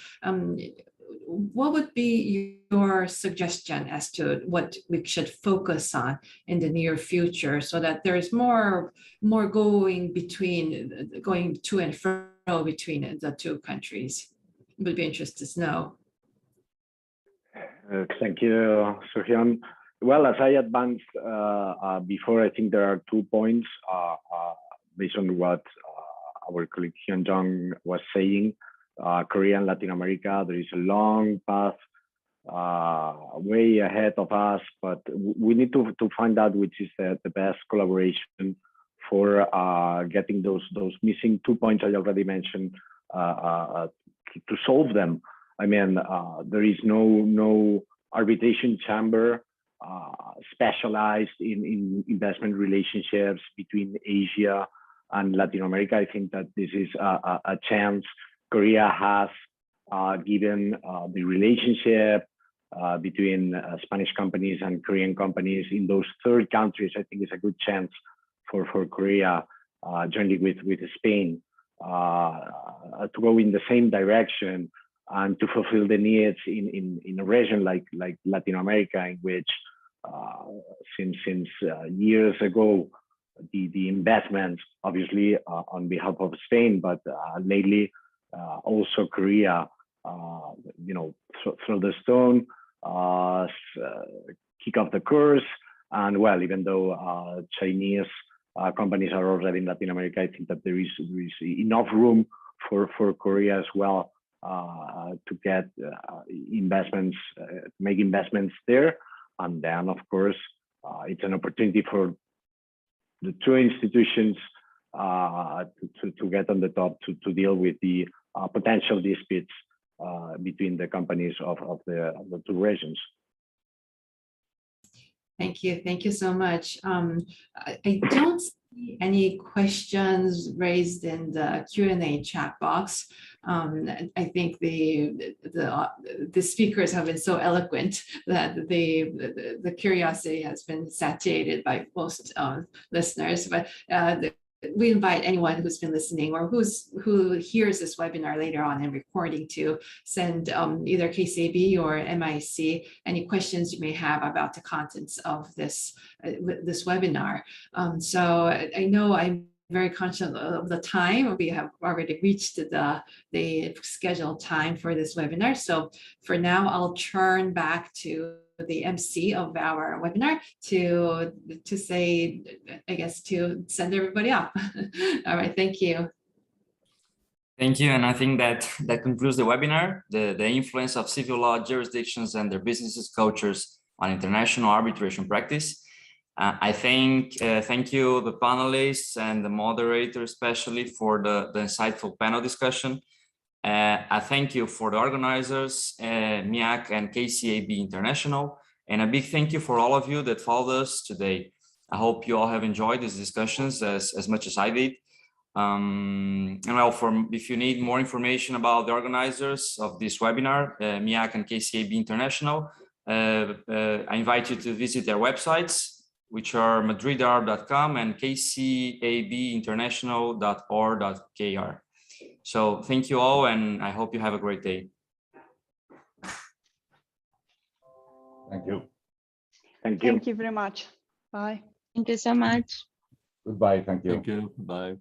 what would be your suggestion as to what we should focus on in the near future so that there's more going to and fro between the two countries? Would be interested to know. Thank you, Sohyun. Well, as I advanced before, I think there are 2 points based on what our colleague Hyun Jung was saying. Korea and Latin America, there is a long path way ahead of us, but we need to find out which is the best collaboration for getting those missing 2 points I already mentioned to solve them. I mean, there is no arbitration chamber specialized in investment relationships between Asia and Latin America. I think that this is a chance Korea has given the relationship between Spanish companies and Korean companies in those third countries. I think it's a good chance for Korea jointly with Spain to go in the same direction and to fulfill the needs in a region like Latin America, in which since years ago, the investments, obviously on behalf of Spain, but lately also Korea, throw the stone, kick off the course. And well, even though Chinese companies are already in Latin America, I think that there is enough room for Korea as well to get investments, make investments there. And then, of course, it's an opportunity for the two institutions to get on the top to deal with the potential disputes between the companies of the two regions. Thank you so much. I don't see any questions raised in the Q&A chat box. I think the speakers have been so eloquent that the curiosity has been satiated by most listeners. But we invite anyone who's been listening or who hears this webinar later on and recording to send either KCAB or MIAC any questions you may have about the contents of this webinar. So I know I'm very conscious of the time. We have already reached the scheduled time for this webinar. So for now, I'll turn back to the MC of our webinar to say, I guess, to send everybody off. All right, thank you. Thank you, and I think that concludes the webinar, the influence of civil law jurisdictions and their businesses' cultures on international arbitration practice. I thank you, the panelists and the moderator, especially for the insightful panel discussion. I thank you for the organizers, MIAC and KCAB International, and a big thank you for all of you that followed us today. I hope you all have enjoyed these discussions as much as I did. And well, if you need more information about the organizers of this webinar, MIAC and KCAB International, I invite you to visit their websites, which are madridarb.com and kcabinternational.or.kr. So thank you all, and I hope you have a great day. Thank you. Thank you. Thank you very much. Bye. Thank you so much. Goodbye. Thank you. Thank you. Bye.